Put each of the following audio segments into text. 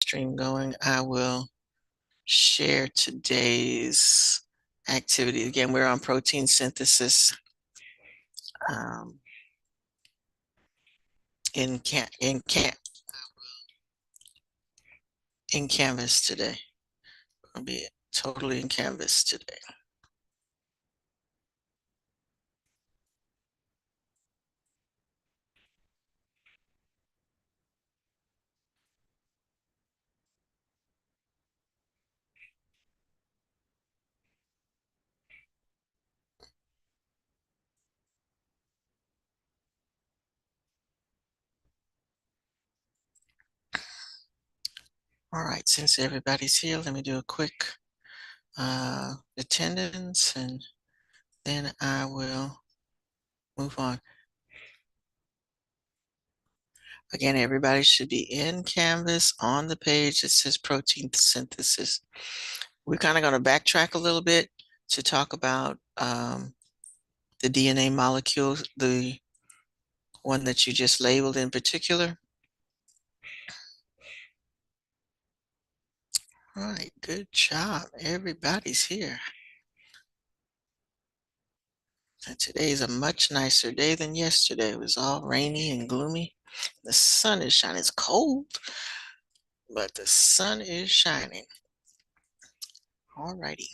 Stream going, I will share today's activity. Again, we're on protein synthesis um, in Canvas today. I'll be totally in Canvas today. All right, since everybody's here, let me do a quick attendance and then I will move on. Again, everybody should be in Canvas on the page that says protein synthesis. We're kind of going to backtrack a little bit to talk about the DNA molecule, the one that you just labeled in particular. All right, good job. Everybody's here. And today is a much nicer day than yesterday. It was all rainy and gloomy. The sun is shining. It's cold, but the sun is shining. All righty.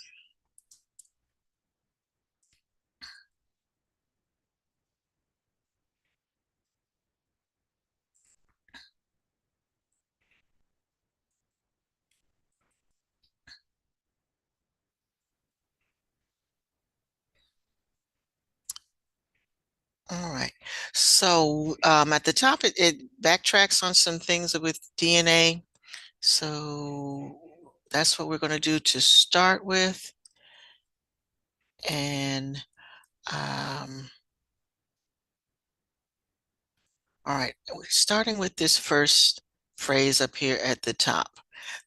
All right. So at the top, it backtracks on some things with DNA. So that's what we're going to do to start with. And all right, we're starting with this first phrase up here at the top.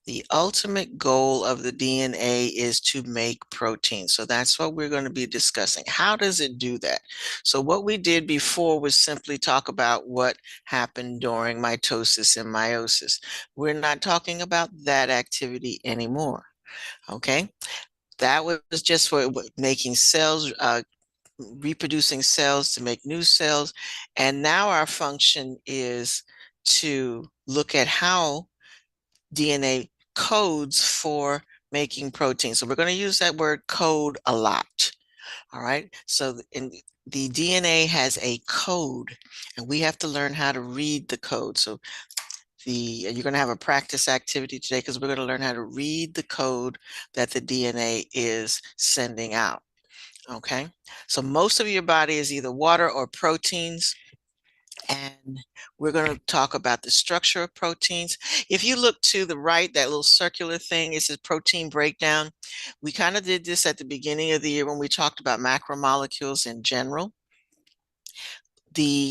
The ultimate goal of the DNA is to make protein. So that's what we're going to be discussing. How does it do that? So what we did before was simply talk about what happened during mitosis and meiosis. We're not talking about that activity anymore. Okay. That was just for making cells, reproducing cells to make new cells. And now our function is to look at how DNA codes for making protein. So we're going to use that word code a lot. All right. So the DNA has a code and we have to learn how to read the code. So you're going to have a practice activity today because we're going to learn how to read the code that the DNA is sending out. Okay, so most of your body is either water or proteins, and we're going to talk about the structure of proteins. If you look to the right, that little circular thing, it says protein breakdown. We kind of did this at the beginning of the year when we talked about macromolecules in general.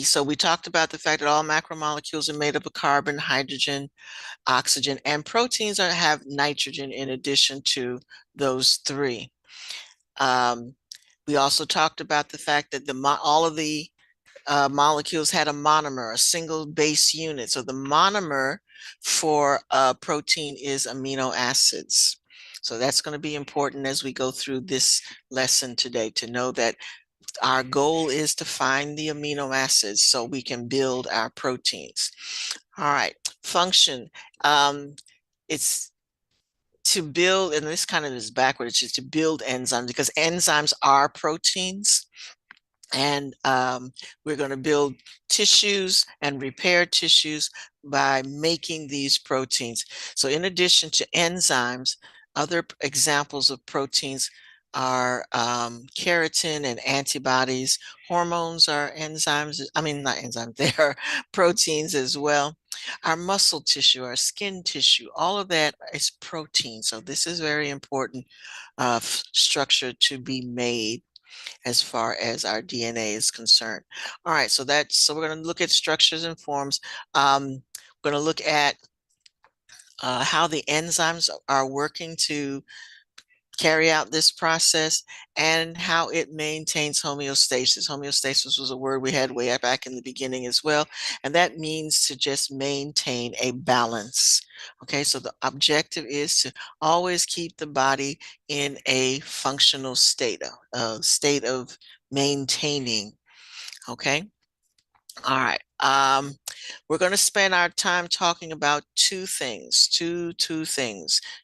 So we talked about the fact that all macromolecules are made up of carbon, hydrogen, oxygen, and proteins have nitrogen in addition to those three. We also talked about the fact that all of the molecules had a monomer, a single base unit. So the monomer for protein is amino acids. So that's going to be important as we go through this lesson today to know that our goal is to find the amino acids so we can build our proteins. All right, function. It's to build, and this kind of is backwards, it's to build enzymes because enzymes are proteins. And we're going to build tissues and repair tissues by making these proteins. So in addition to enzymes, other examples of proteins are keratin and antibodies. Hormones are enzymes. I mean, not enzymes, they are proteins as well. Our muscle tissue, our skin tissue, all of that is protein. So this is very important structure to be made as far as our DNA is concerned. All right, so we're going to look at structures and forms. We're going to look at how the enzymes are working to carry out this process, and how it maintains homeostasis. Homeostasis was a word we had way back in the beginning as well, and that means to just maintain a balance. Okay, so the objective is to always keep the body in a functional state of maintaining. Okay. All right. We're going to spend our time talking about two things,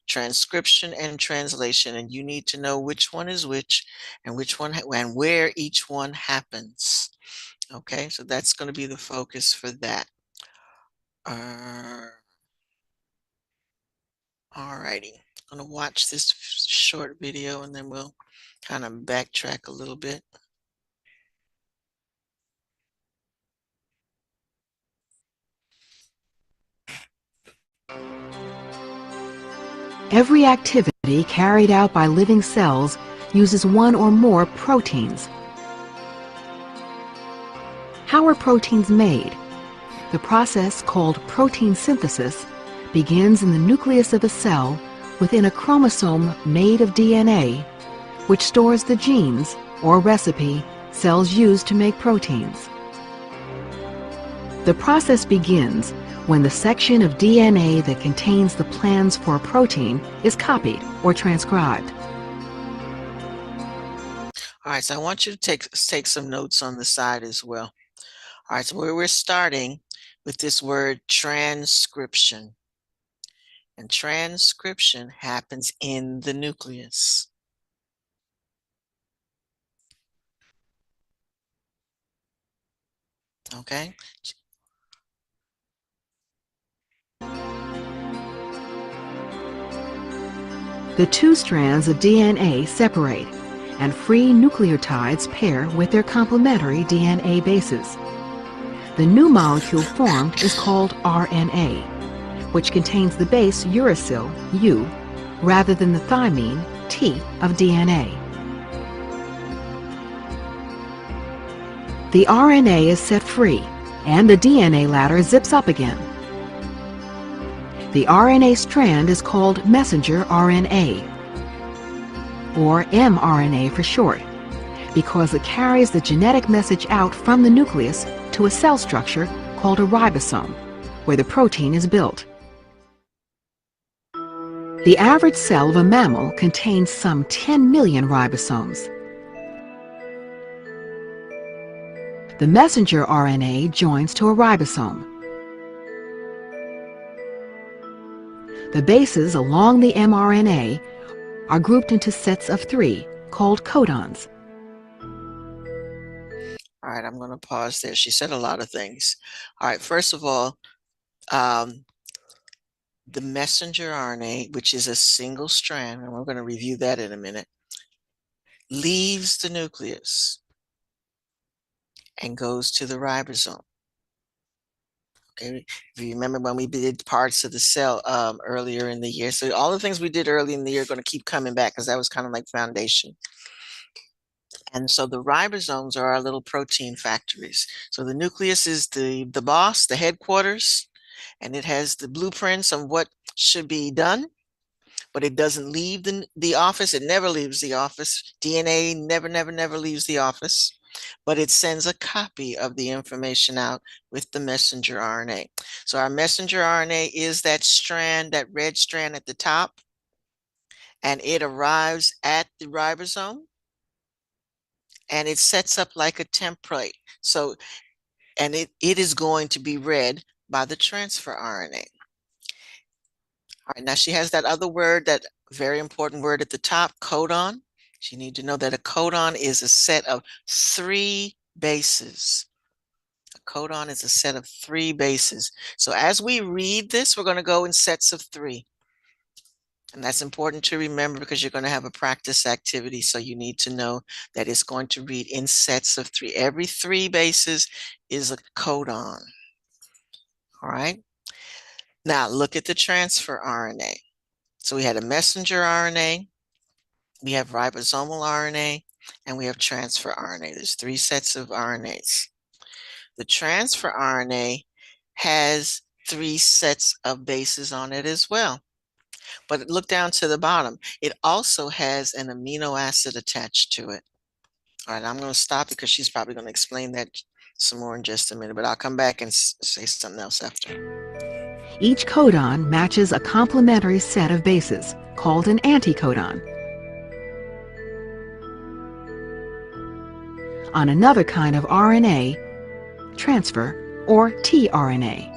transcription and translation, and you need to know which one is which and which one and where each one happens. Okay, so that's going to be the focus for that. All righty. I'm going to watch this short video and then we'll kind of backtrack a little bit. Every activity carried out by living cells uses one or more proteins. How are proteins made? The process called protein synthesis begins in the nucleus of a cell within a chromosome made of DNA, which stores the genes or recipe cells use to make proteins. The process begins when the section of DNA that contains the plans for a protein is copied or transcribed. All right, so I want you to take some notes on the side as well. All right, so we're starting with this word transcription. And transcription happens in the nucleus. Okay? The two strands of DNA separate, and free nucleotides pair with their complementary DNA bases. The new molecule formed is called RNA, which contains the base uracil, U, rather than the thymine, T, of DNA. The RNA is set free, and the DNA ladder zips up again. The RNA strand is called messenger RNA, or mRNA for short, because it carries the genetic message out from the nucleus to a cell structure called a ribosome, where the protein is built. The average cell of a mammal contains some 10 million ribosomes. The messenger RNA joins to a ribosome. The bases along the mRNA are grouped into sets of 3, called codons. All right, I'm going to pause there. She said a lot of things. All right, first of all, the messenger RNA, which is a single strand, and we're going to review that in a minute, leaves the nucleus and goes to the ribosome. Okay, if you remember when we did parts of the cell earlier in the year. So all the things we did early in the year are going to keep coming back because that was kind of like foundation. And so the ribosomes are our little protein factories. So the nucleus is the boss, the headquarters, and it has the blueprints of what should be done, but it doesn't leave the office. It never leaves the office. DNA never leaves the office, but it sends a copy of the information out with the messenger RNA. So our messenger RNA is that strand, that red strand at the top, and it arrives at the ribosome and it sets up like a template. So, and it is going to be read by the transfer RNA. All right, now she has that other word, that very important word at the top, codon. You need to know that a codon is a set of 3 bases. A codon is a set of 3 bases. So as we read this, we're going to go in sets of 3. And that's important to remember because you're going to have a practice activity. So you need to know that it's going to read in sets of 3. Every 3 bases is a codon. All right. Now look at the transfer RNA. So we had a messenger RNA, we have ribosomal RNA, and we have transfer RNA. There's 3 sets of RNAs. The transfer RNA has 3 sets of bases on it as well. But look down to the bottom. It also has an amino acid attached to it. All right, I'm going to stop because she's probably going to explain that some more in just a minute, but I'll come back and say something else after. Each codon matches a complementary set of bases, called an anticodon. On another kind of RNA, transfer, or tRNA.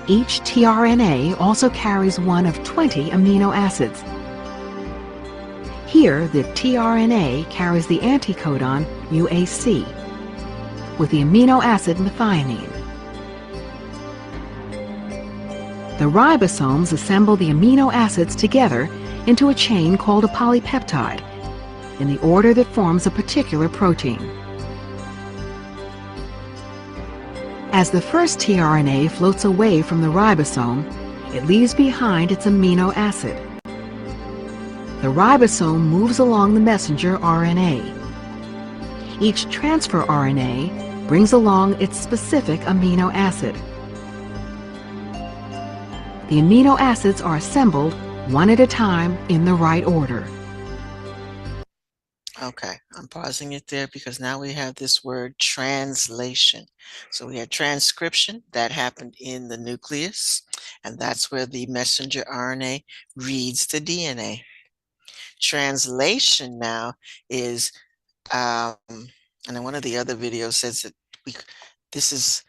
Each tRNA also carries one of 20 amino acids. Here, the tRNA carries the anticodon UAC with the amino acid methionine. The ribosomes assemble the amino acids together into a chain called a polypeptide in the order that forms a particular protein. As the first tRNA floats away from the ribosome, it leaves behind its amino acid. The ribosome moves along the messenger RNA. Each transfer RNA brings along its specific amino acid. The amino acids are assembled one at a time in the right order. Okay, I'm pausing it there because now we have this word translation. So we had transcription that happened in the nucleus, and that's where the messenger RNA reads the DNA. Translation now is, and in one of the other videos says that this is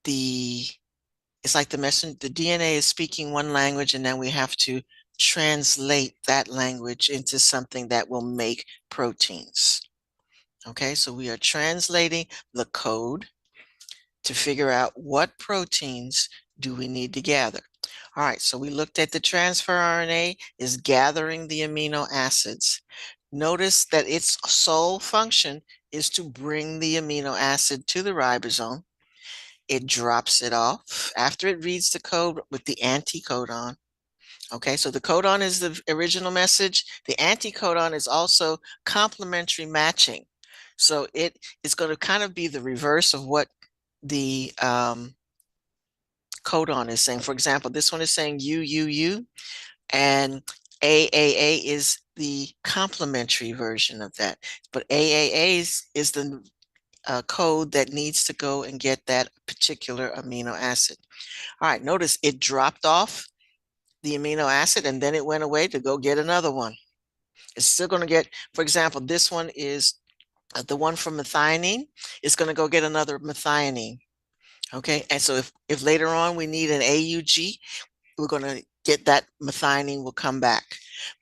it's like the DNA is speaking one language, and then we have to translate that language into something that will make proteins. Okay, so we are translating the code to figure out what proteins do we need to gather. All right, so we looked at the transfer RNA is gathering the amino acids. Notice that its sole function is to bring the amino acid to the ribosome. It drops it off after it reads the code with the anticodon. Okay, so the codon is the original message. The anticodon is also complementary matching. So it is going to kind of be the reverse of what the codon is saying. For example, this one is saying U, and AAA is the complementary version of that. But AAA is the code that needs to go and get that particular amino acid. All right, notice it dropped off the amino acid and then it went away to go get another one. It's still going to get, for example, this one is the one from methionine. It's going to go get another methionine. Okay, and so if later on we need an AUG, we're going to get that methionine will come back.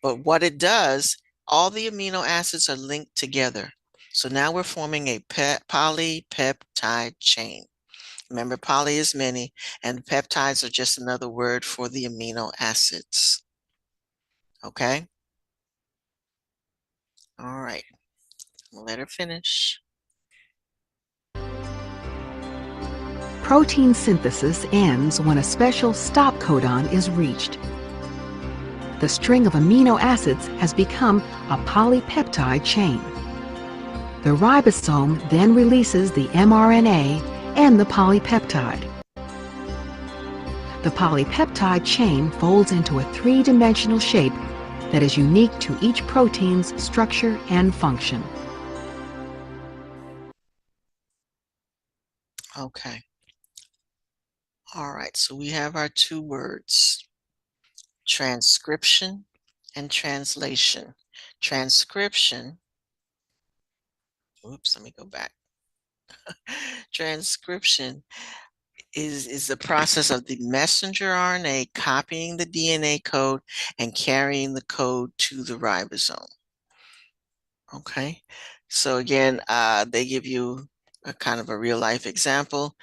But what it does, all the amino acids are linked together. So now we're forming a polypeptide chain. Remember, poly is many, and peptides are just another word for the amino acids. Okay? All right. We'll let her finish. Protein synthesis ends when a special stop codon is reached. The string of amino acids has become a polypeptide chain. The ribosome then releases the mRNA and the polypeptide. The polypeptide chain folds into a three-dimensional shape that is unique to each protein's structure and function. Okay. All right, so we have our two words, transcription and translation. Transcription, oops, let me go back. Transcription is the process of the messenger RNA copying the DNA code and carrying the code to the ribosome. Okay, so again, they give you a kind of a real life example.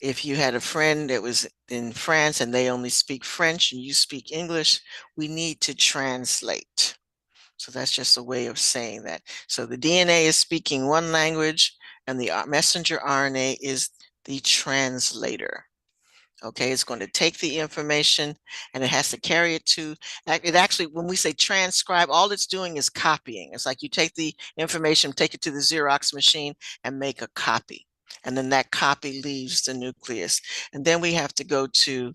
If you had a friend that was in France and they only speak French and you speak English, we need to translate. So that's just a way of saying that. So the DNA is speaking one language and the messenger RNA is the translator. Okay, it's going to take the information and it has to carry it to, it actually, when we say transcribe, all it's doing is copying. It's like you take the information, take it to the Xerox machine and make a copy. And then that copy leaves the nucleus. And then we have to go to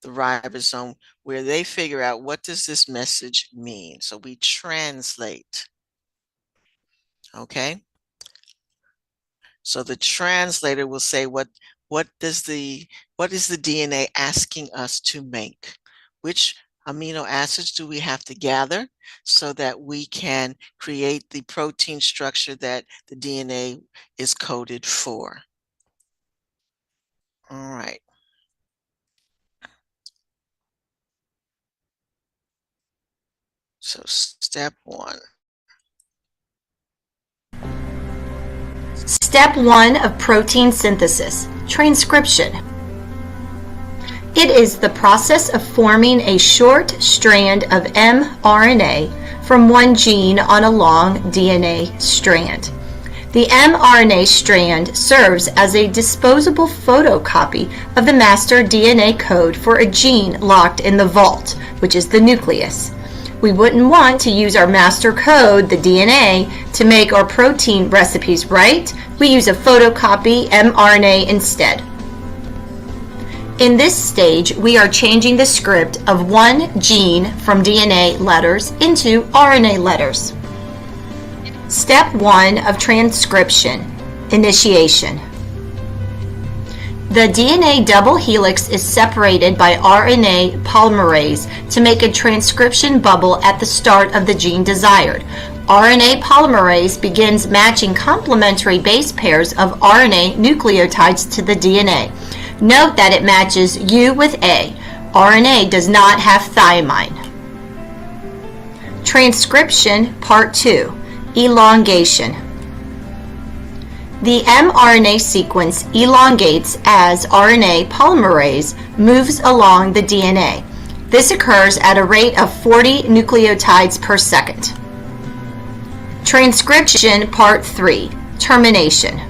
the ribosome where they figure out, what does this message mean? So we translate. Okay. So the translator will say, what is the DNA asking us to make? Which amino acids do we have to gather so that we can create the protein structure that the DNA is coded for? All right. So step one. Step 1 of protein synthesis, transcription. It is the process of forming a short strand of mRNA from one gene on a long DNA strand. The mRNA strand serves as a disposable photocopy of the master DNA code for a gene locked in the vault, which is the nucleus. We wouldn't want to use our master code, the DNA, to make our protein recipes, right? We use a photocopy mRNA instead. In this stage, we are changing the script of one gene from DNA letters into RNA letters. Step 1 of transcription, initiation. The DNA double helix is separated by RNA polymerase to make a transcription bubble at the start of the gene desired. RNA polymerase begins matching complementary base pairs of RNA nucleotides to the DNA. Note that it matches U with A. RNA does not have thymine. Transcription Part 2, elongation. The mRNA sequence elongates as RNA polymerase moves along the DNA. This occurs at a rate of 40 nucleotides per second. Transcription Part 3, termination.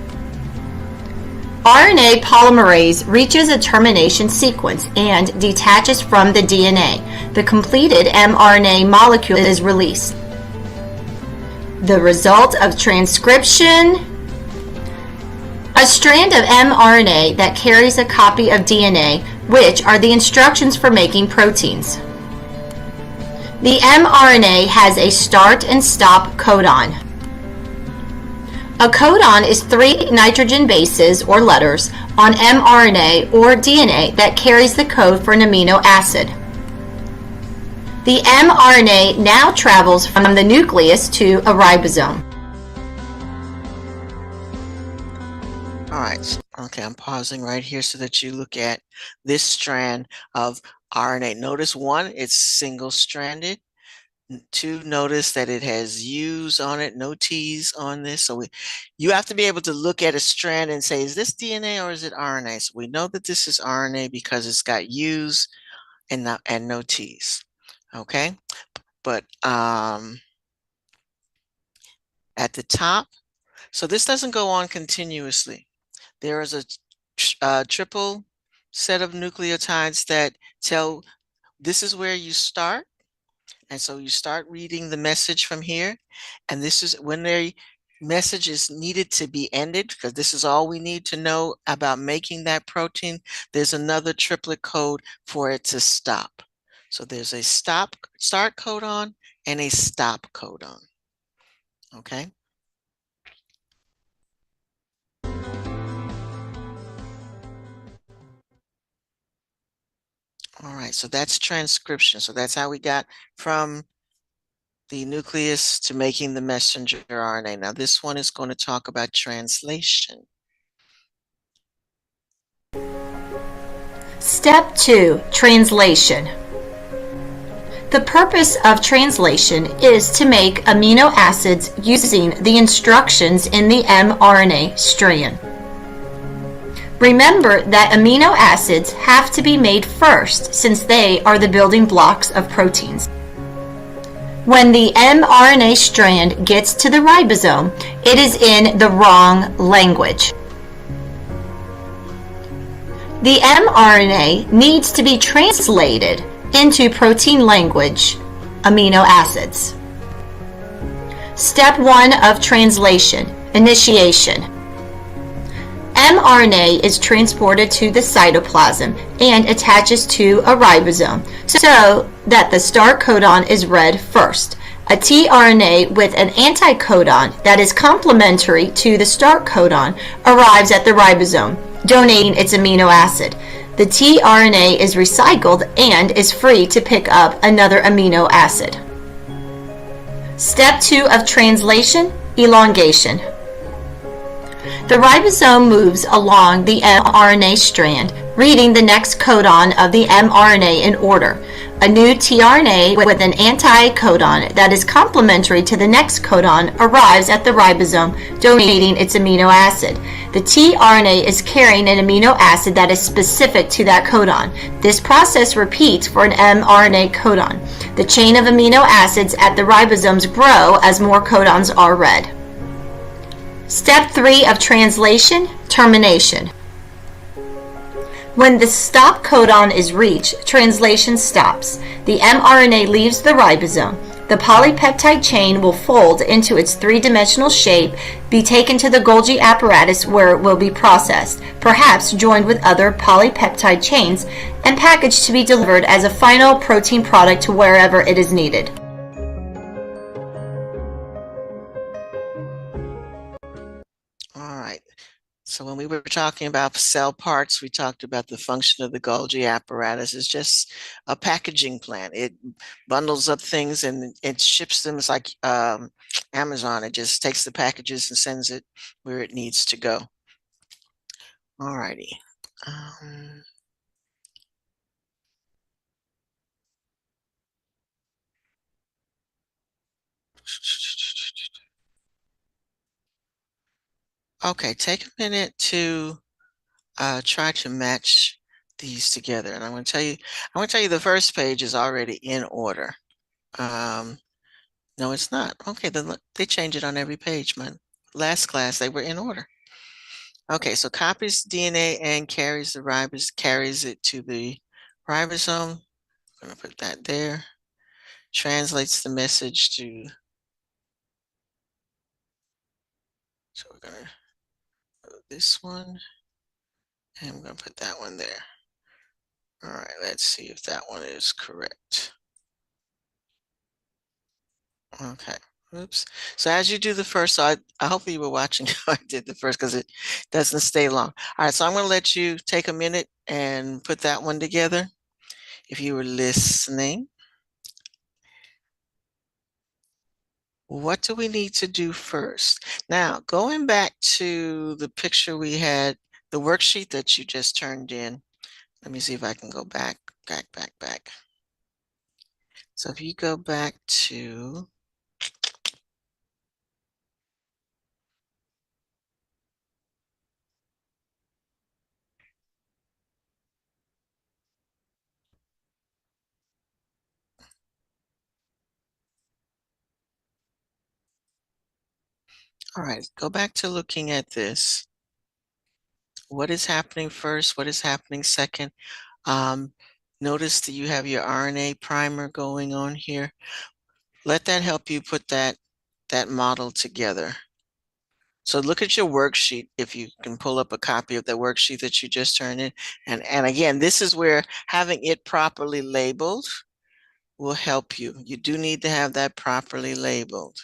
RNA polymerase reaches a termination sequence and detaches from the DNA. The completed mRNA molecule is released. The result of transcription: a strand of mRNA that carries a copy of DNA, which are the instructions for making proteins. The mRNA has a start and stop codon. A codon is 3 nitrogen bases or letters on mRNA or DNA that carries the code for an amino acid. The mRNA now travels from the nucleus to a ribosome. All right. Okay, I'm pausing right here so that you look at this strand of RNA. Notice 1, it's single-stranded. 2, notice that it has U's on it, no T's on this. So you have to be able to look at a strand and say, is this DNA or is it RNA? So we know that this is RNA because it's got U's and no T's. Okay, but at the top, so this doesn't go on continuously. There is a triple set of nucleotides that tell this is where you start. And so you start reading the message from here. And this is when the message is needed to be ended, because this is all we need to know about making that protein. There's another triplet code for it to stop. So there's a start codon and a stop codon. Okay. All right, so that's transcription. So that's how we got from the nucleus to making the messenger RNA. Now this one is going to talk about translation. Step 2, translation. The purpose of translation is to make amino acids using the instructions in the mRNA strand. Remember that amino acids have to be made first, since they are the building blocks of proteins. When the mRNA strand gets to the ribosome, it is in the wrong language. The mRNA needs to be translated into protein language, amino acids. Step 1 of translation, initiation. mRNA is transported to the cytoplasm and attaches to a ribosome so that the start codon is read first. A tRNA with an anticodon that is complementary to the start codon arrives at the ribosome, donating its amino acid. The tRNA is recycled and is free to pick up another amino acid. Step 2 of translation, elongation. The ribosome moves along the mRNA strand, reading the next codon of the mRNA in order. A new tRNA with an anticodon that is complementary to the next codon arrives at the ribosome, donating its amino acid. The tRNA is carrying an amino acid that is specific to that codon. This process repeats for an mRNA codon. The chain of amino acids at the ribosomes grow as more codons are read. Step 3 of translation, termination. When the stop codon is reached, translation stops. The mRNA leaves the ribosome. The polypeptide chain will fold into its three-dimensional shape, be taken to the Golgi apparatus where it will be processed, perhaps joined with other polypeptide chains, and packaged to be delivered as a final protein product to wherever it is needed. All right. So when we were talking about cell parts, we talked about the function of the Golgi apparatus. It's just a packaging plant. It bundles up things and it ships them. It's like Amazon. It just takes the packages and sends it where it needs to go. All righty. Okay, take a minute to try to match these together. And I'm going to tell you the first page is already in order. No, it's not. Okay, then look, they change it on every page. My last class, they were in order. Okay, so copies DNA and carries it to the ribosome. I'm going to put that there. Translates the message to. So we're going to put this one, and we're going to put that one there. All right, let's see if that one is correct. Okay. Oops. So as you do the first, so I hopefully you were watching how I did the first because it doesn't stay long. All right, so I'm going to let you take a minute and put that one together. If you were listening, what do we need to do first? Now, going back to the picture we had, the worksheet that you just turned in. Let me see if I can go back. So if you go back to all right, go back to looking at this. What is happening first? What is happening second? Notice that you have your RNA primer going on here. Let that help you put that model together. So look at your worksheet if you can pull up a copy of the worksheet that you just turned in. And again, this is where having it properly labeled will help you. You do need to have that properly labeled.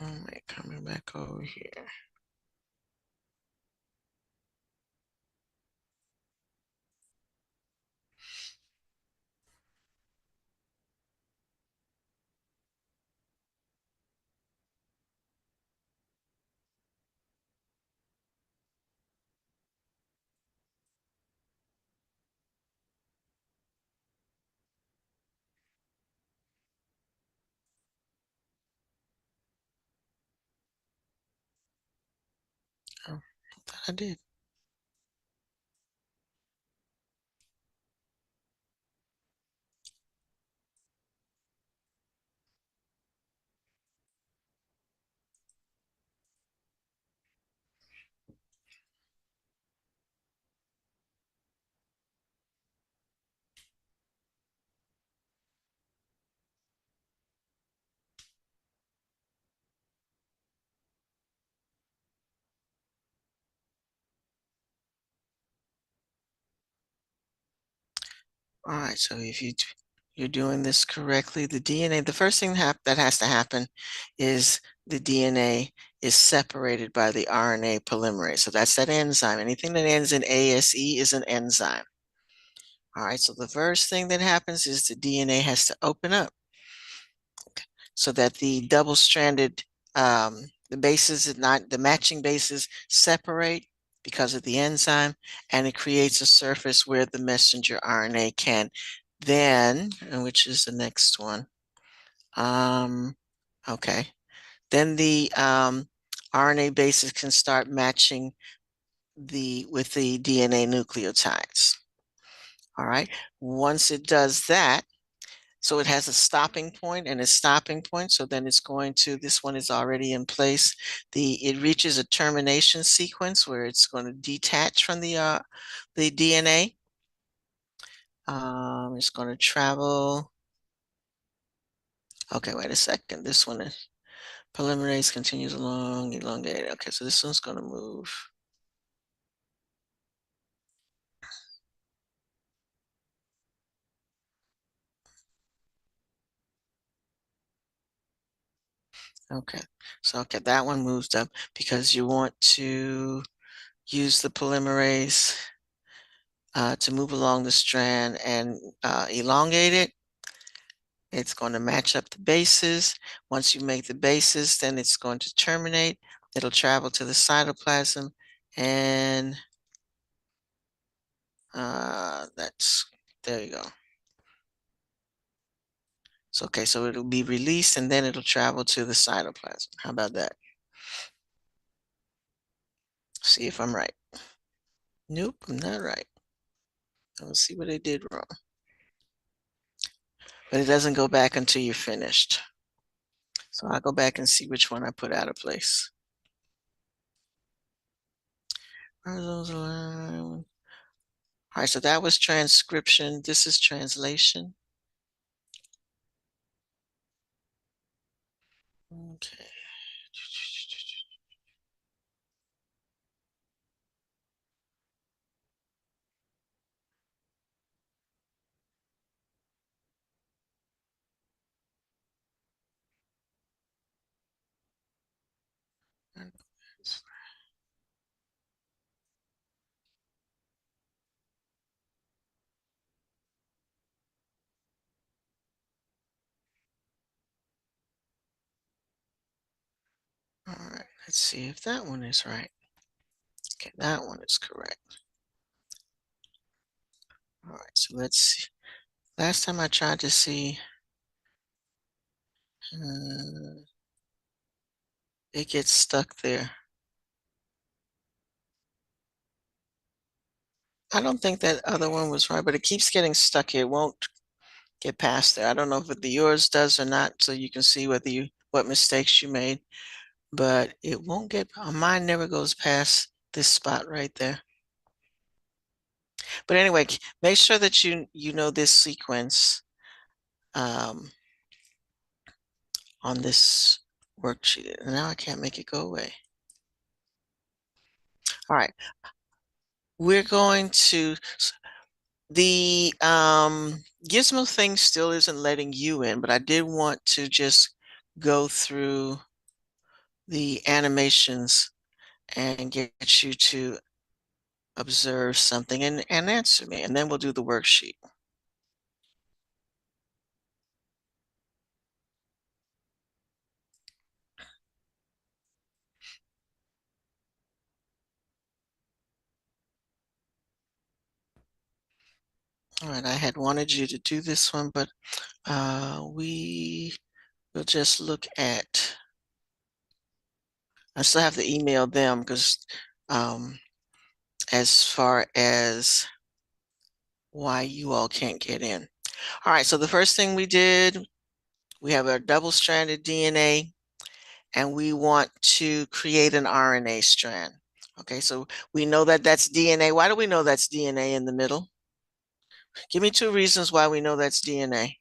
All right, coming back over here. Oh, I thought I did. All right, so if you're doing this correctly, the DNA, the first thing that has to happen is the DNA is separated by the RNA polymerase. So that's that enzyme. Anything that ends in ASE is an enzyme. All right, so the first thing that happens is the DNA has to open up so that the double-stranded, the bases, not the matching bases, separate because of the enzyme, and it creates a surface where the messenger RNA can then, which is the next one, okay, then the RNA bases can start matching with the DNA nucleotides. All right, once it does that, so it has a stopping point and a stopping point. So then it's going to, this one is already in place. It reaches a termination sequence where it's going to detach from the DNA. It's going to travel. Okay, wait a second. This one is polymerase continues along, elongated. Okay, so this one's going to move. Okay, so okay, that one moves up because you want to use the polymerase to move along the strand and elongate it. It's going to match up the bases. Once you make the bases, then it's going to terminate. It'll travel to the cytoplasm, and there you go. So, okay, so it'll be released and then it'll travel to the cytoplasm. How about that? See if I'm right. Nope, I'm not right. Let's see what I did wrong. But it doesn't go back until you're finished. So I'll go back and see which one I put out of place. All right, so that was transcription. This is translation. Okay. All right, let's see if that one is right. Okay, that one is correct. All right, so let's see. Last time I tried to see, it gets stuck there. I don't think that other one was right, but it keeps getting stuck here. It won't get past there. I don't know if yours does or not, so you can see what mistakes you made, but it won't get, mine never goes past this spot right there. But anyway, make sure that you know this sequence on this worksheet. And now I can't make it go away. All right, we're going to, the Gizmo thing still isn't letting you in, but I did want to just go through the animations and get you to observe something and answer me, and then we'll do the worksheet. All right, I had wanted you to do this one, but we will just look at, I still have to email them because as far as why you all can't get in. All right, so the first thing we did, we have a double-stranded DNA, and we want to create an RNA strand. Okay, so we know that that's DNA. Why do we know that's DNA in the middle? Give me 2 reasons why we know that's DNA.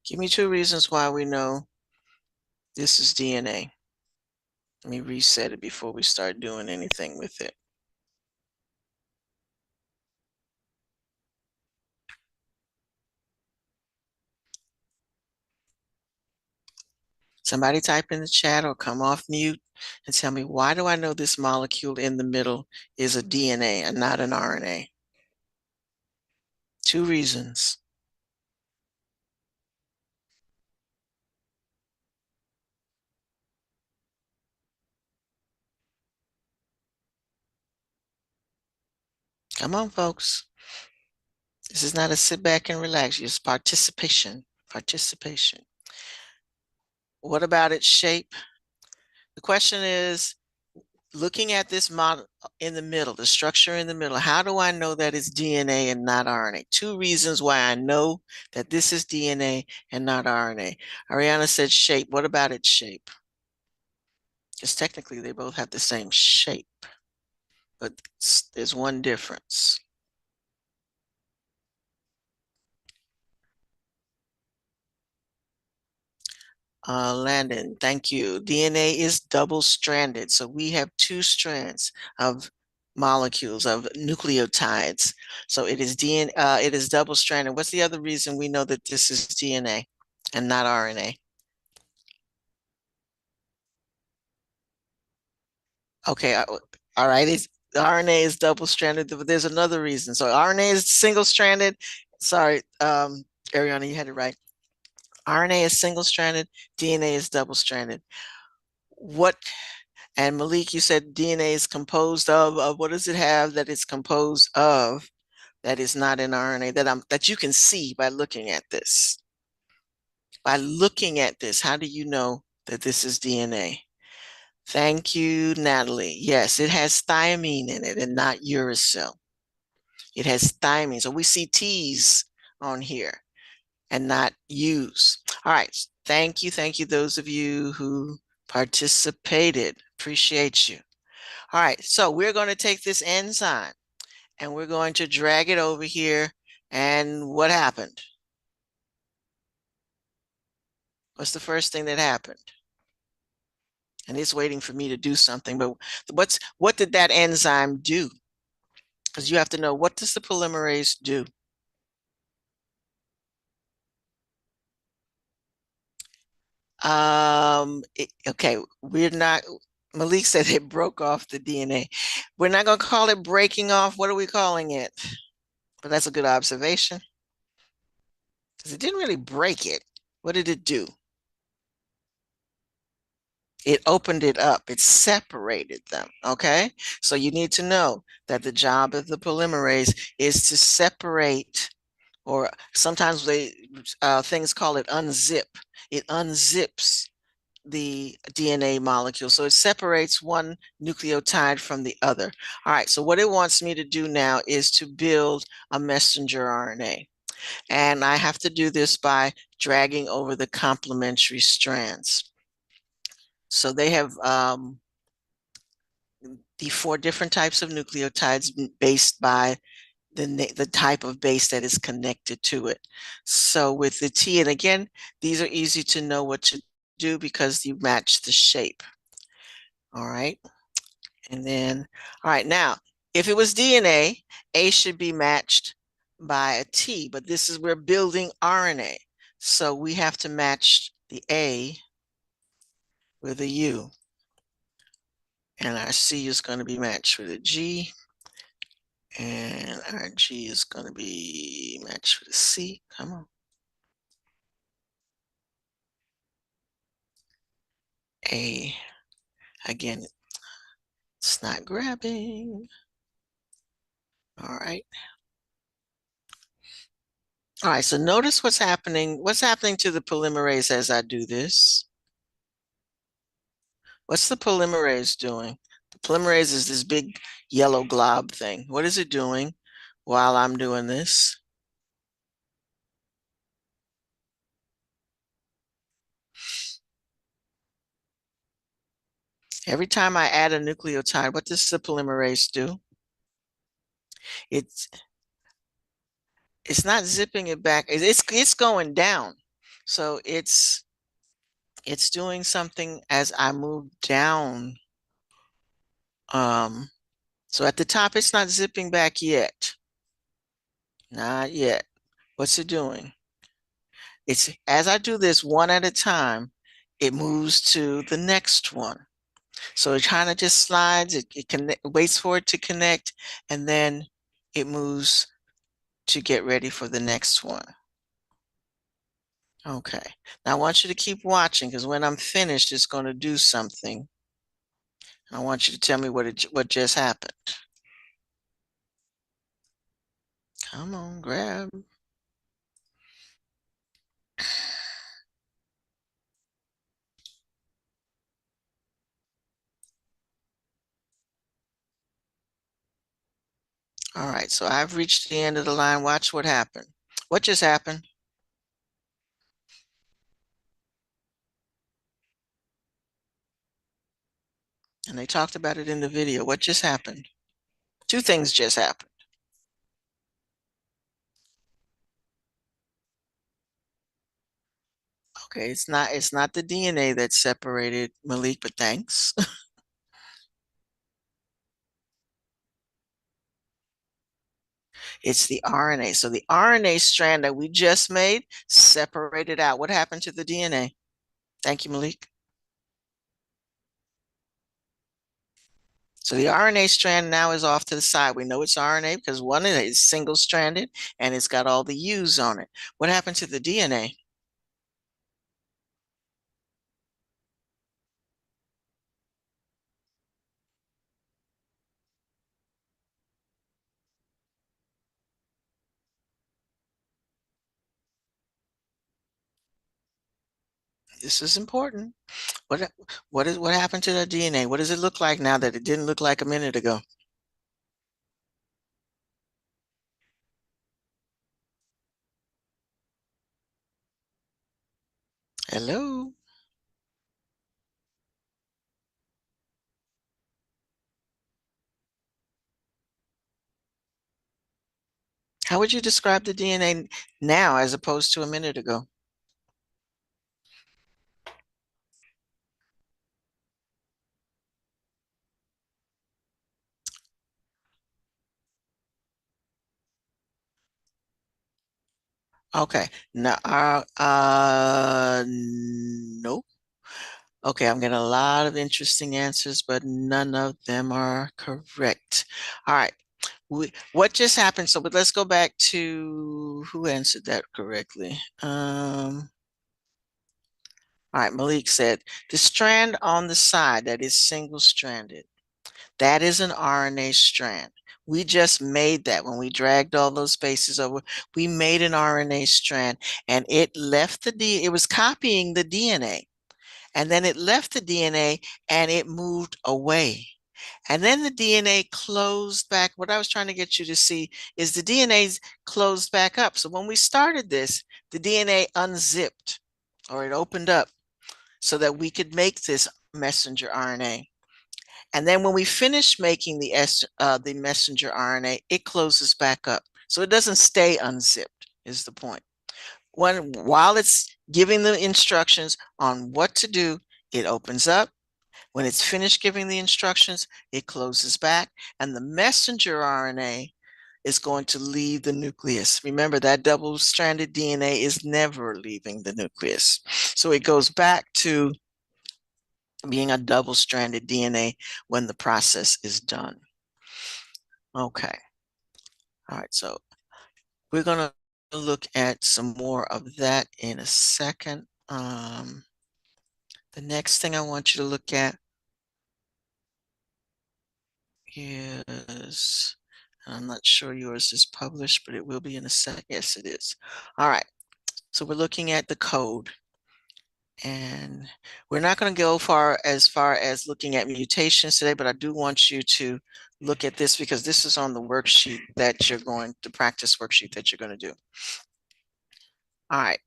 Give me 2 reasons why we know this is DNA. Let me reset it before we start doing anything with it. Somebody type in the chat or come off mute and tell me, why do I know this molecule in the middle is a DNA and not an RNA? 2 reasons. Come on, folks. This is not a sit back and relax. It's participation. Participation. What about its shape? The question is, looking at this model in the middle, the structure in the middle, how do I know that it's DNA and not RNA? 2 reasons why I know that this is DNA and not RNA. Ariana said shape. What about its shape? Because technically they both have the same shape, but there's one difference. Landon, thank you. DNA is double-stranded, so we have 2 strands of molecules of nucleotides. So it is DNA. It is double-stranded. What's the other reason we know that this is DNA and not RNA? Okay, all right. RNA is double-stranded, but there's another reason. So RNA is single-stranded. Sorry, Ariana, you had it right. RNA is single-stranded, DNA is double-stranded. What, and Malik, you said DNA is composed of what does it have that it's composed of that is not in RNA that you can see by looking at this? By looking at this, how do you know that this is DNA? Thank you, Natalie. Yes, it has thiamine in it and not uracil. It has thiamine. So we see T's on here and not U's. All right. Thank you. Thank you, those of you who participated. Appreciate you. All right. So we're going to take this enzyme and we're going to drag it over here. And what happened? What's the first thing that happened? And it's waiting for me to do something, but what did that enzyme do? Because you have to know, what does the polymerase do? Okay, we're not, Malik said it broke off the DNA. We're not going to call it breaking off. What are we calling it? But that's a good observation. Because it didn't really break it. What did it do? It opened it up. It separated them. Okay. So you need to know that the job of the polymerase is to separate, or sometimes things call it unzip. It unzips the DNA molecule. So it separates one nucleotide from the other. All right, so what it wants me to do now is to build a messenger RNA. And I have to do this by dragging over the complementary strands. So they have the 4 different types of nucleotides based by the type of base that is connected to it. So with the T, and again, these are easy to know what to do because you match the shape. All right. And then, all right, now, if it was DNA, A should be matched by a T, but this is, we're building RNA. So we have to match the A with a U. And our C is going to be matched with a G. And our G is going to be matched with a C. Come on. A. Again, it's not grabbing. All right. All right, so notice what's happening. What's happening to the polymerase as I do this? What's the polymerase doing? The polymerase is this big yellow glob thing. What is it doing while I'm doing this? Every time I add a nucleotide, what does the polymerase do? It's not zipping it back. It's going down. So it's doing something as I move down. So at the top, it's not zipping back yet. Not yet. What's it doing? It's as I do this one at a time, it moves to the next one. So it kind of just slides, it waits for it to connect, and then it moves to get ready for the next one. Okay. Now I want you to keep watching because when I'm finished, it's going to do something. I want you to tell me what just happened. Come on, grab. All right, so I've reached the end of the line. Watch what happened. What just happened? And they talked about it in the video. What just happened? Two things just happened. Okay, it's not the DNA that separated, Malik, but thanks. It's the RNA. So the RNA strand that we just made separated out. What happened to the DNA? Thank you, Malik. So the RNA strand now is off to the side. We know it's RNA because one is single-stranded and it's got all the U's on it. What happened to the DNA? This is important. What happened to the DNA? What does it look like now that it didn't look like a minute ago? Hello? How would you describe the DNA now as opposed to a minute ago? Okay. No, nope. Okay, I'm getting a lot of interesting answers, but none of them are correct. All right. What just happened? So, but let's go back to who answered that correctly. All right, Malik said the strand on the side that is single-stranded, that is an RNA strand. We just made that when we dragged all those bases over. We made an RNA strand and it was copying the DNA. And then it left the DNA and it moved away. And then the DNA closed back. What I was trying to get you to see is the DNA's closed back up. So when we started this, the DNA unzipped or it opened up so that we could make this messenger RNA. And then when we finish making the messenger RNA, it closes back up. So it doesn't stay unzipped, is the point. While it's giving the instructions on what to do, it opens up. When it's finished giving the instructions, it closes back, and the messenger RNA is going to leave the nucleus. Remember, that double-stranded DNA is never leaving the nucleus. So it goes back to being a double-stranded DNA when the process is done. Okay. All right, so we're going to look at some more of that in a second. The next thing I want you to look at is, I'm not sure yours is published, but it will be in a sec. Yes, it is. All right. So we're looking at the code. And we're not going to go as far as looking at mutations today, but I do want you to look at this because this is on the worksheet that you're going to practice worksheet that you're going to do. All right.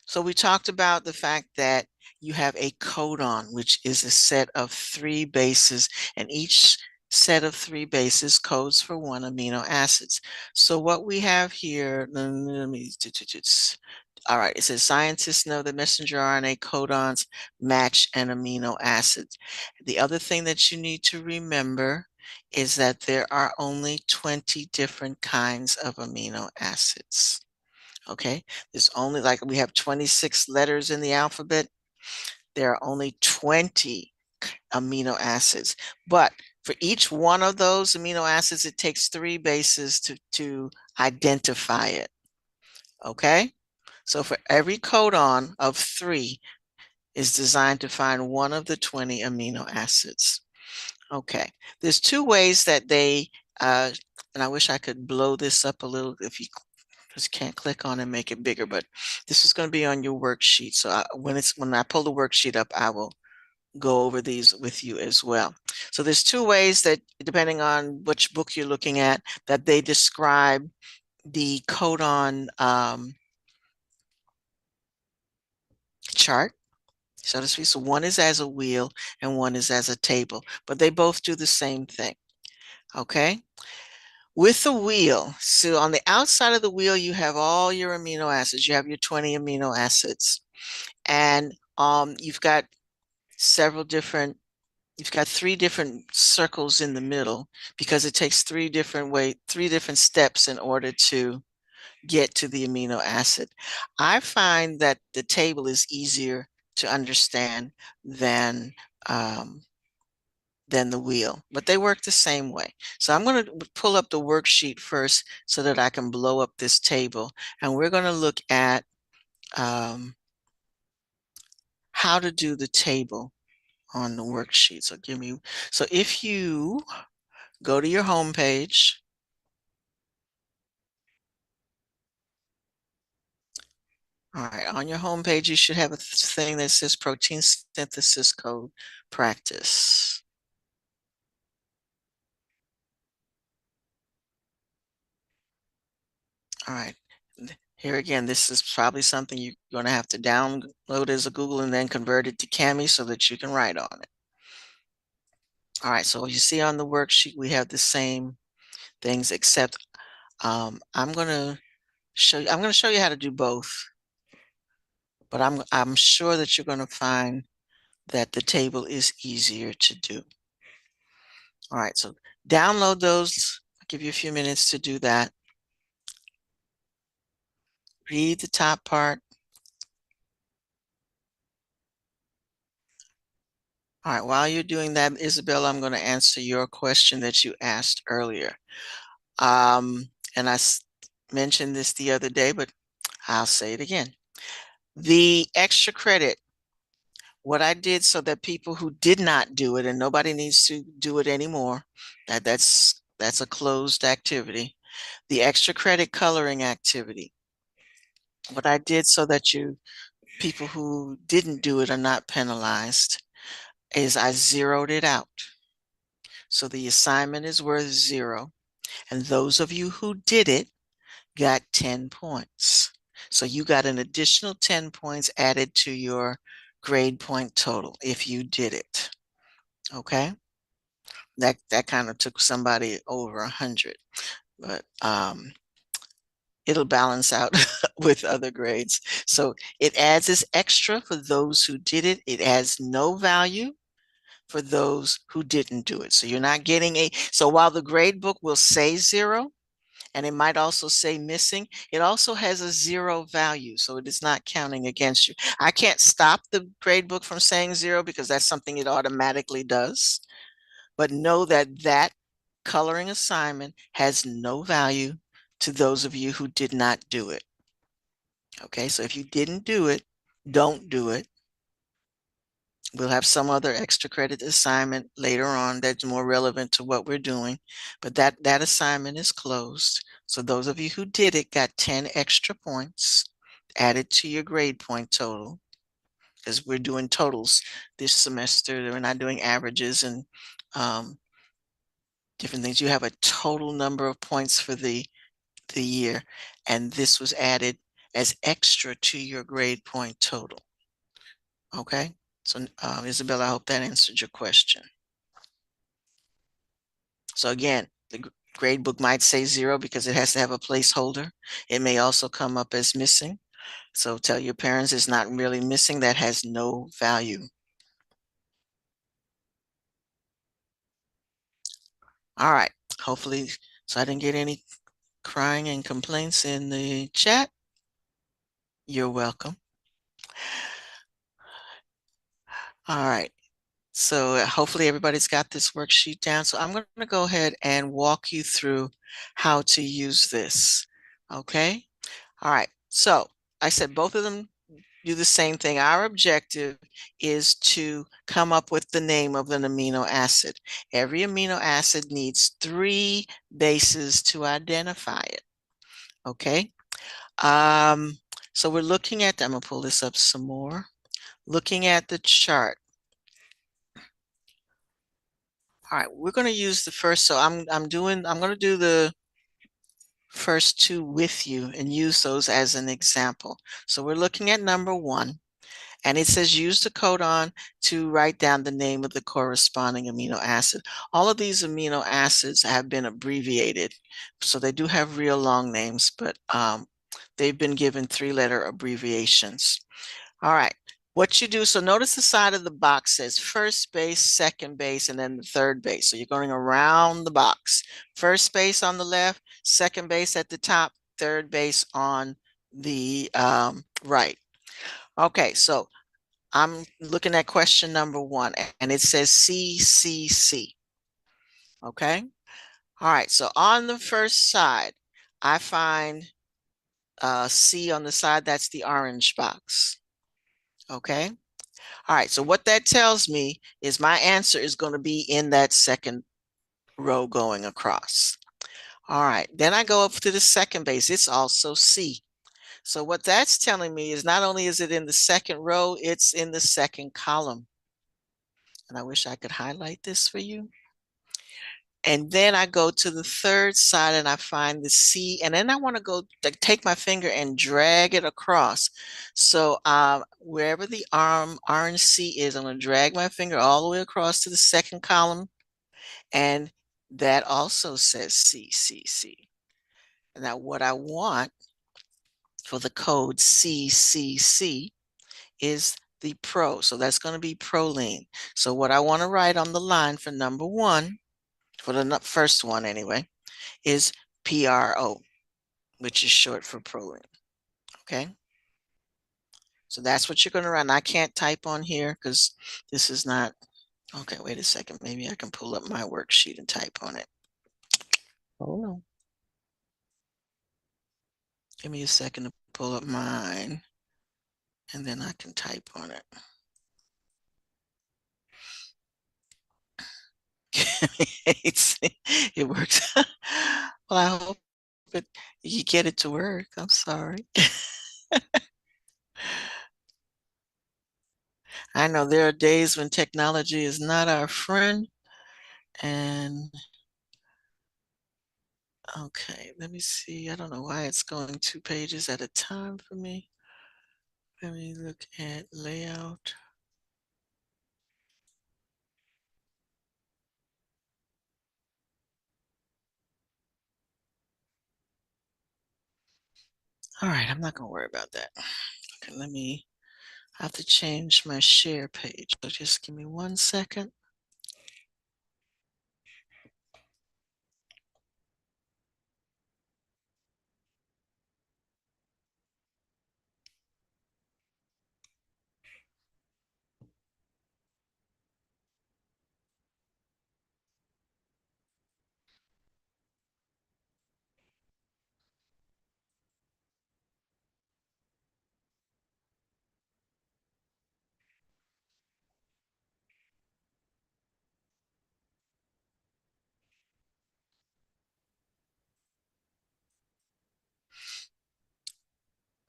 So we talked about the fact that you have a codon, which is a set of 3 bases, and each set of 3 bases codes for 1 amino acids. So what we have here, let me All right, it says scientists know that messenger RNA codons match an amino acid. The other thing that you need to remember is that there are only 20 different kinds of amino acids. Okay, there's only, like, we have 26 letters in the alphabet. There are only 20 amino acids, but for each one of those amino acids, it takes 3 bases to identify it. Okay, so for every codon of 3 is designed to find one of the 20 amino acids. Okay, there's 2 ways that they, and I wish I could blow this up a little. If you just can't click on and make it bigger, but this is going to be on your worksheet. So when I pull the worksheet up, I will go over these with you as well. So there's 2 ways that, depending on which book you're looking at, that they describe the codon chart, so to speak. So one is as a wheel and one is as a table, but they both do the same thing. Okay. With the wheel, so on the outside of the wheel, you have all your amino acids. You have your 20 amino acids, and you've got 3 different circles in the middle, because it takes 3 different steps in order to get to the amino acid. I find that the table is easier to understand than the wheel, but they work the same way. So I'm going to pull up the worksheet first so that I can blow up this table, and we're going to look at how to do the table on the worksheet. So if you go to your home page, all right, on your home page, you should have a thing that says protein synthesis code practice. All right. Here again, this is probably something you're going to have to download as a Google and then convert it to Kami so that you can write on it. All right, so you see on the worksheet, we have the same things, except I'm going to show you how to do both, but I'm sure that you're going to find that the table is easier to do. All right, so download those. I'll give you a few minutes to do that. Read the top part. All right, while you're doing that, Isabel, I'm going to answer your question that you asked earlier. And I mentioned this the other day, but I'll say it again. The extra credit, what I did so that people who did not do it, and nobody needs to do it anymore, that's a closed activity. The extra credit coloring activity, what I did so that people who didn't do it are not penalized, is I zeroed it out. So the assignment is worth 0. And those of you who did it got 10 points. So you got an additional 10 points added to your grade point total if you did it. Okay? That kind of took somebody over 100. But it'll balance out with other grades. So it adds as extra for those who did it. It adds no value for those who didn't do it. So you're not getting so while the grade book will say 0, and it might also say missing, it also has a 0 value. So it is not counting against you. I can't stop the grade book from saying 0 because that's something it automatically does. But know that that coloring assignment has no value to those of you who did not do it. Okay, so if you didn't do it, don't do it. We'll have some other extra credit assignment later on that's more relevant to what we're doing, but that assignment is closed. So those of you who did it got 10 extra points added to your grade point total, because we're doing totals this semester. We're not doing averages and different things. You have a total number of points for the year, and this was added as extra to your grade point total. Okay, so Isabella, I hope that answered your question. So again, the grade book might say 0 because it has to have a placeholder. It may also come up as missing. So tell your parents it's not really missing, that has no value. All right, hopefully, so I didn't get any crying and complaints in the chat. You're welcome. All right, so hopefully everybody's got this worksheet down. So I'm going to go ahead and walk you through how to use this. Okay. All right. So I said both of them do the same thing. Our objective is to come up with the name of an amino acid. Every amino acid needs 3 bases to identify it. Okay. So we're looking at, I'm going to pull this up some more. Looking at the chart. All right, we're going to use the first. So I'm going to do the first 2 with you and use those as an example. So we're looking at number 1, and it says use the codon to write down the name of the corresponding amino acid. All of these amino acids have been abbreviated. So they do have real long names, but they've been given 3-letter abbreviations. All right. What you do, so notice the side of the box says first base, second base, and then the third base. So you're going around the box. First base on the left, second base at the top, third base on the right. Okay, so I'm looking at question number 1, and it says CCC. Okay. All right, so on the first side, I find C on the side, that's the orange box. Okay. All right, so what that tells me is my answer is going to be in that second row going across. All right, then I go up to the second base. It's also C. So what that's telling me is not only is it in the second row, it's in the second column. And I wish I could highlight this for you. And then I go to the third side and I find the C, and then I want to go take my finger and drag it across. So wherever the orange C is, I'm going to drag my finger all the way across to the second column, and that also says CCC. Now what I want for the code CCC is the pro. So that's going to be proline. So what I want to write on the line for number 1, for the first one anyway, is PRO, which is short for proline. Okay. So that's what you're going to write. And I can't type on here because this is not, okay, wait a second. Maybe I can pull up my worksheet and type on it. Hold on. Give me a second to pull up mine, and then I can type on it. It works. Well, I hope you get it to work. I'm sorry. I know there are days when technology is not our friend. And okay, let me see. I don't know why it's going 2 pages at a time for me. Let me look at layout. All right, I'm not going to worry about that. Okay, I have to change my share page. So just give me 1 second.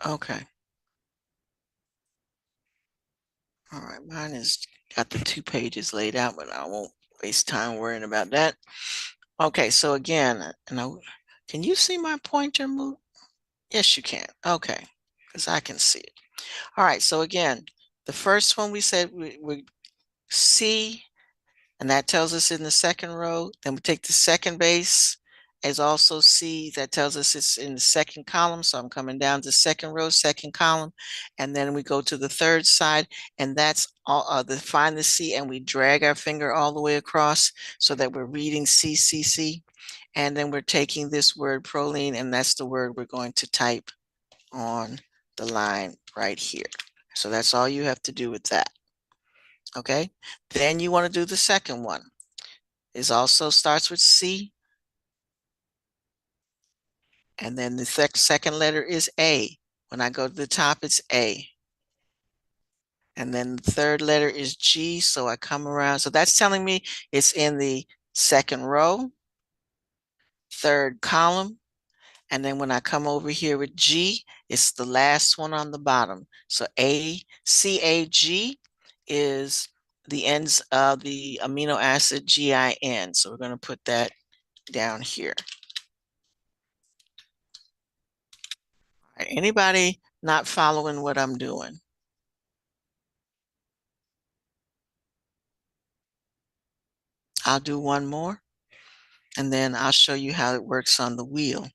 Okay. All right, mine has got the 2 pages laid out, but I won't waste time worrying about that. Okay, so again, can you see my pointer move? Yes, you can. Okay, because I can see it. All right, so again, the first one we said we C, and that tells us in the second row. Then we take the second base is also C. That tells us it's in the second column. So I'm coming down to second row, second column. And then we go to the third side, and that's all find the C, and we drag our finger all the way across so that we're reading CCC. And then we're taking this word proline, and that's the word we're going to type on the line right here. So that's all you have to do with that. Okay. Then you want to do the second one. It also starts with C. And then the second letter is A. When I go to the top, it's A. And then the third letter is G. So I come around. So that's telling me it's in the second row, third column. And then when I come over here with G, it's the last one on the bottom. So CAG is the ends of the amino acid GIN. So we're going to put that down here. All right, anybody not following what I'm doing? I'll do one more, and then I'll show you how it works on the wheel.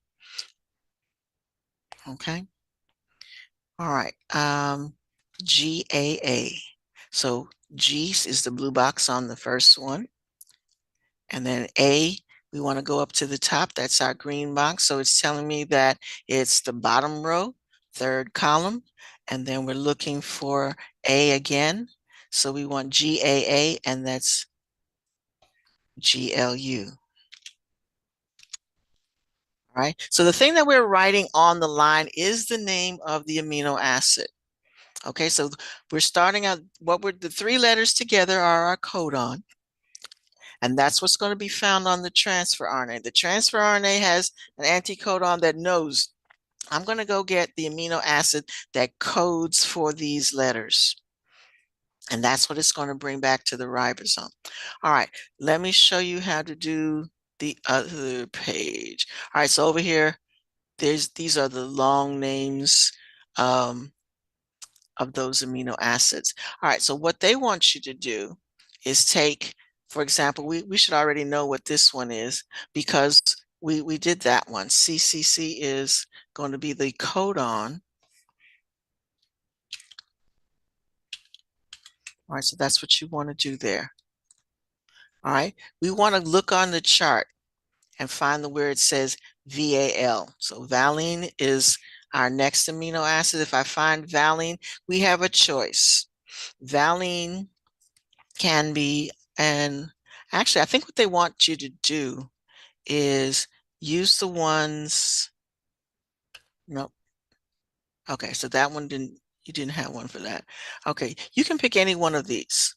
Okay. All right. GAA. So G is the blue box on the first one. And then A, we want to go up to the top. That's our green box. So it's telling me that it's the bottom row, third column. And then we're looking for A again. So we want GAA, and that's GLU. All right. So the thing that we're writing on the line is the name of the amino acid. Okay, so we're starting out, the three letters together are our codon. And that's what's going to be found on the transfer RNA. The transfer RNA has an anticodon that knows I'm going to go get the amino acid that codes for these letters. And that's what it's going to bring back to the ribosome. All right, let me show you how to do the other page. All right, so over here, these are the long names of those amino acids. All right, so what they want you to do is take, for example, we should already know what this one is because we did that one. CCC is going to be the codon. All right, so that's what you want to do there. All right, we want to look on the chart and find where it says VAL. So valine is our next amino acid. If I find valine, we have a choice. Valine can be, and actually, I think what they want you to do is use the ones, nope. Okay, so that one you didn't have one for that. Okay, you can pick any one of these.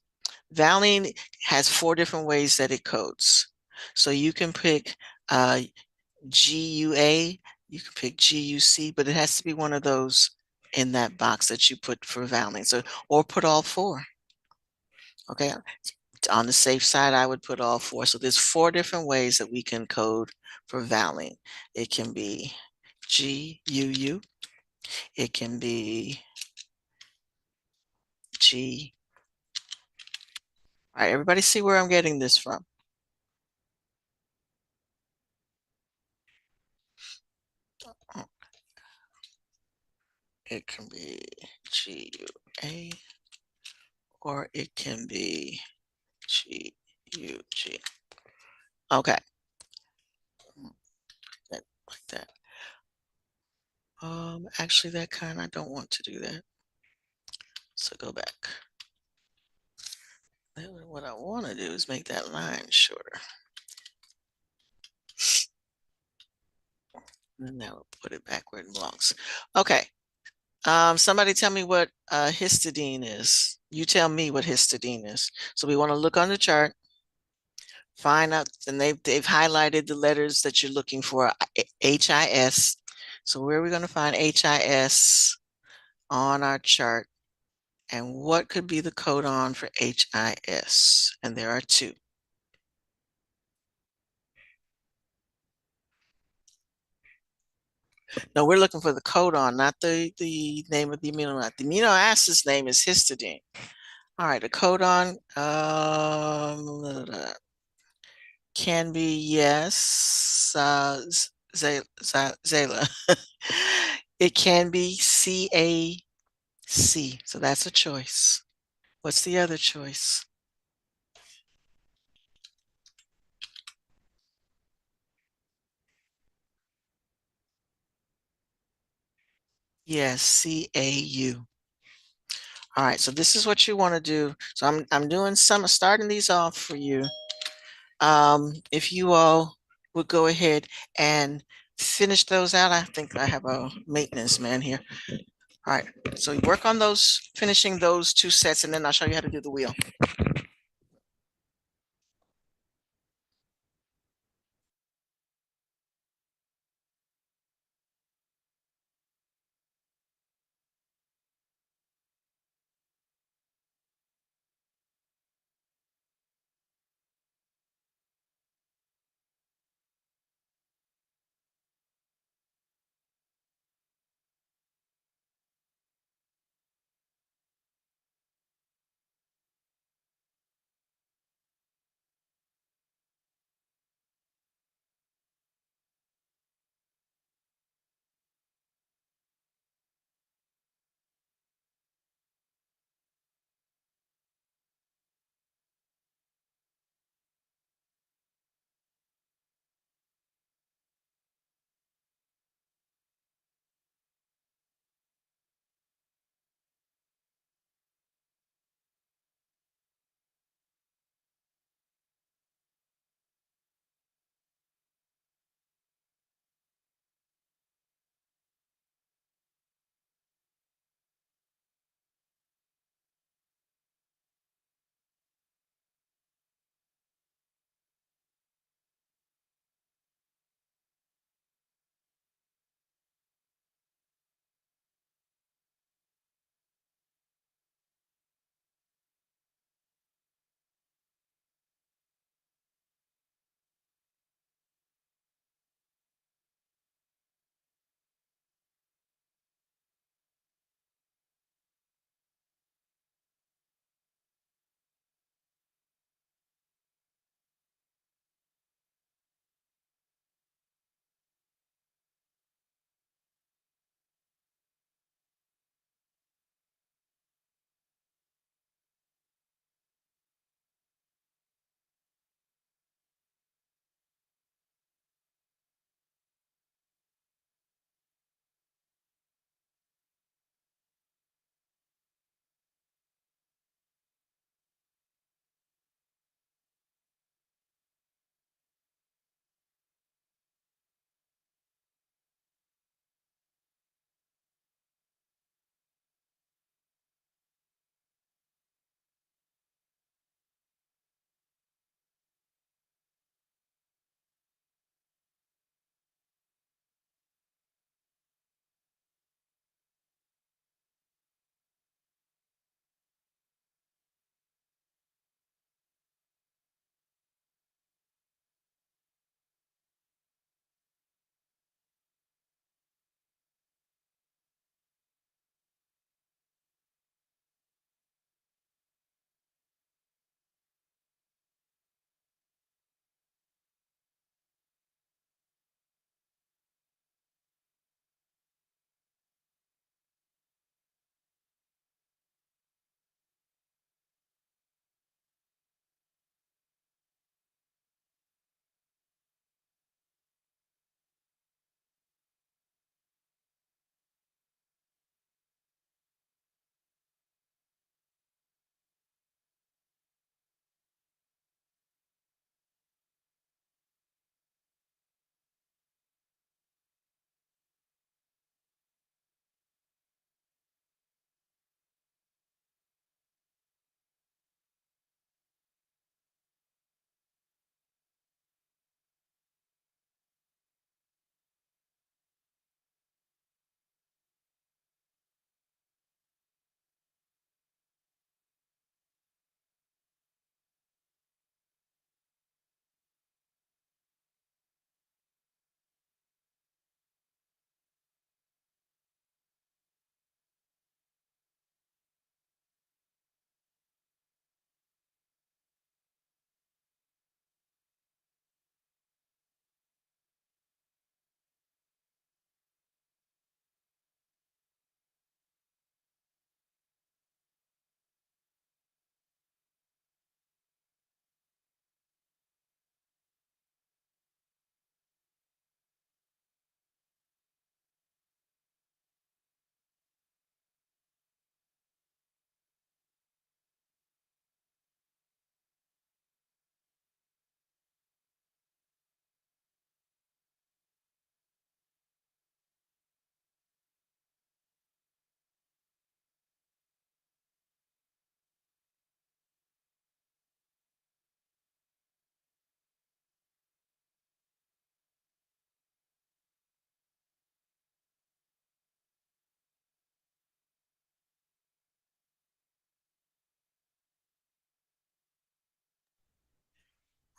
Valine has 4 different ways that it codes. So you can pick GUA, you can pick GUC, but it has to be one of those in that box that you put for valine. So, or put all 4. Okay, on the safe side, I would put all 4. So there's 4 different ways that we can code for valine. It can be GUU, it can be G. All right, everybody see where I'm getting this from? It can be GUA, or it can be GUG. Okay. Like that. Actually, that kind, I don't want to do that. So go back. What I want to do is make that line shorter. And that will put it back where it belongs. Okay. Somebody tell me what histidine is. You tell me what histidine is. So we want to look on the chart, find out, and they've highlighted the letters that you're looking for, HIS. So where are we going to find HIS on our chart? And what could be the codon for HIS? And there are 2. No, we're looking for the codon, not the name of the amino acid. The amino acid's name is histidine. All right, the codon, can be yes, Zayla. It can be CAC. So that's a choice. What's the other choice? Yes, CAU. All right, so this is what you want to do. So I'm doing starting these off for you. If you all would go ahead and finish those out. I think I have a maintenance man here. All right, so you work on those, finishing those two sets, and then I'll show you how to do the wheel.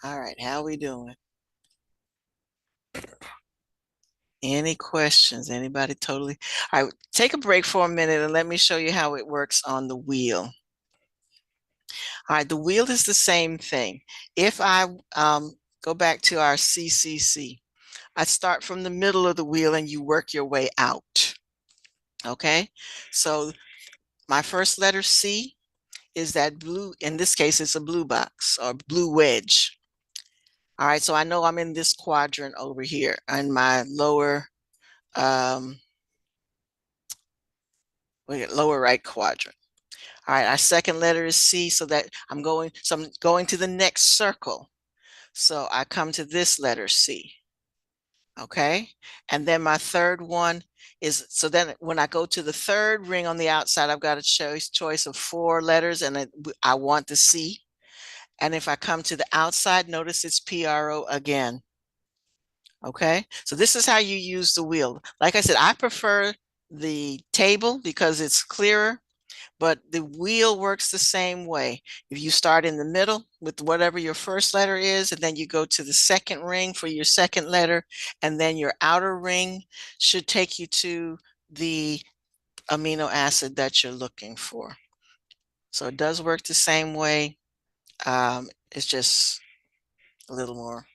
All right, how we doing? Any questions? Anybody totally? All right, take a break for a minute and let me show you how it works on the wheel. All right, the wheel is the same thing. If I go back to our CCC, I start from the middle of the wheel and you work your way out. Okay, so my first letter C is that blue, in this case, it's a blue box or blue wedge. All right, so I know I'm in this quadrant over here in my lower lower right quadrant. All right, our second letter is C, so that I'm going to the next circle. So I come to this letter C. Okay, and then my third one is, so then when I go to the third ring on the outside, I've got a choice of 4 letters, and I want the C. And if I come to the outside, notice it's PRO again. Okay, so this is how you use the wheel. Like I said, I prefer the table because it's clearer, but the wheel works the same way. If you start in the middle with whatever your first letter is, and then you go to the second ring for your second letter, and then your outer ring should take you to the amino acid that you're looking for. So it does work the same way. It's just a little more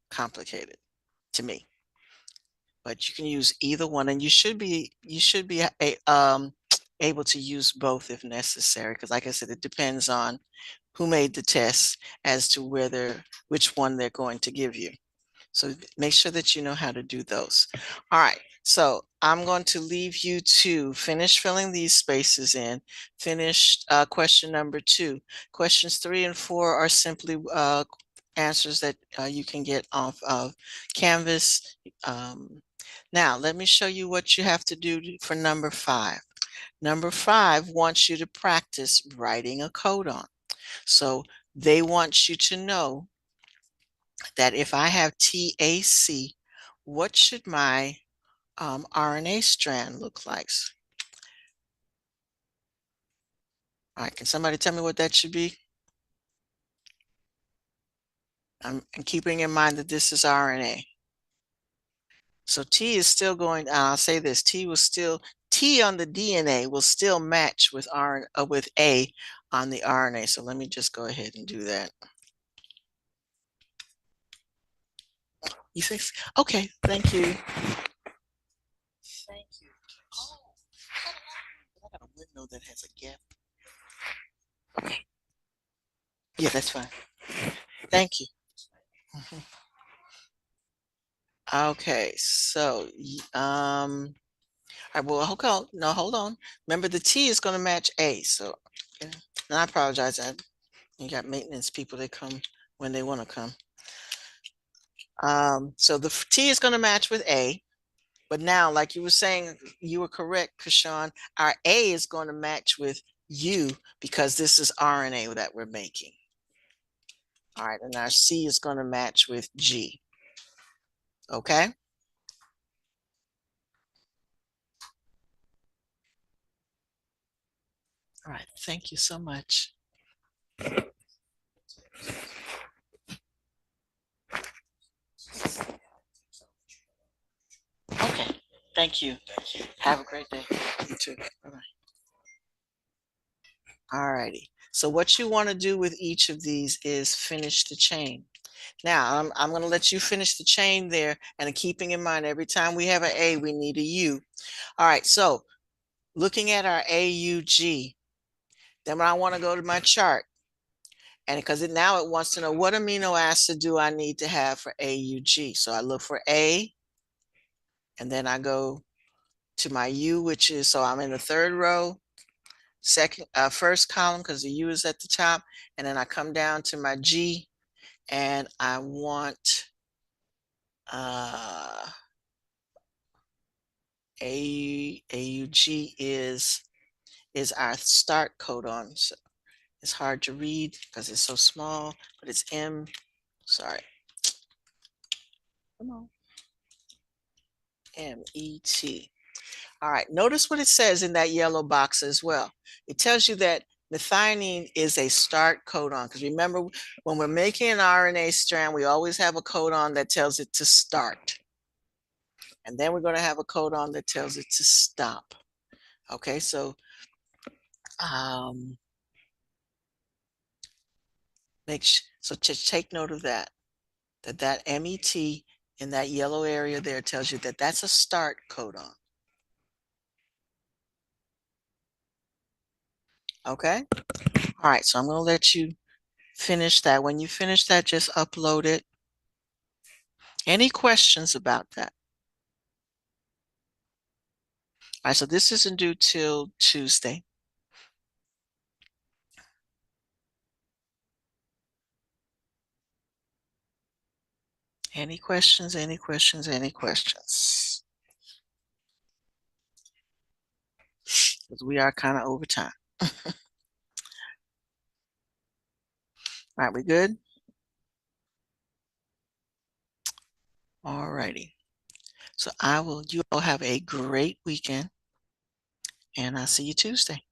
complicated to me. But you can use either one, and you should be able to use both if necessary, because like I said, it depends on who made the test as to which one they're going to give you. So make sure that you know how to do those. All right, so I'm going to leave you to finish filling these spaces in. Finish question number 2. Questions 3 and 4 are simply answers that you can get off of Canvas. Now, let me show you what you have to do for number 5. Number 5 wants you to practice writing a codon. So they want you to know that if I have TAC, what should my RNA strand look like? All right, can somebody tell me what that should be? I'm keeping in mind that this is RNA. So T is still going, I'll say this, T on the DNA will still match with with A on the RNA. So let me just go ahead and do that. You think, okay, thank you. Thank you. Oh, I got a window that has a gap. Okay. Yeah, that's fine. Thank you. Okay, so well, hold on. Remember, the T is going to match A. So, and I apologize. You got maintenance people that come when they want to come. So the T is going to match with A. But now, like you were saying, you were correct, Kashawn. Our A is going to match with U because this is RNA that we're making. All right, and our C is going to match with G. Okay? All right, thank you so much. Okay, thank you. Have a great day. You too. Bye-bye. All righty. So what you want to do with each of these is finish the chain. Now, I'm going to let you finish the chain there, and keeping in mind every time we have an A, we need a U. All right, so looking at our AUG, then I want to go to my chart. And because now it wants to know what amino acid do I need to have for AUG. So I look for A, and then I go to my U, which is, so I'm in the third row, first column because the U is at the top. And then I come down to my G, and I want AUG is our start codon. So it's hard to read because it's so small, but it's M. Sorry. Come on. MET. All right, notice what it says in that yellow box as well. It tells you that Methionine is a start codon, because remember, when we're making an RNA strand, we always have a codon that tells it to start. And then we're going to have a codon that tells it to stop. Okay, so just take note of that MET in that yellow area there tells you that that's a start codon. Okay, all right, so I'm going to let you finish that. When you finish that, just upload it. Any questions about that? All right, so this isn't due till Tuesday. Any questions, any questions, any questions? Because we are kind of over time. All right, we good? All righty. So you all have a great weekend, and I'll see you Tuesday.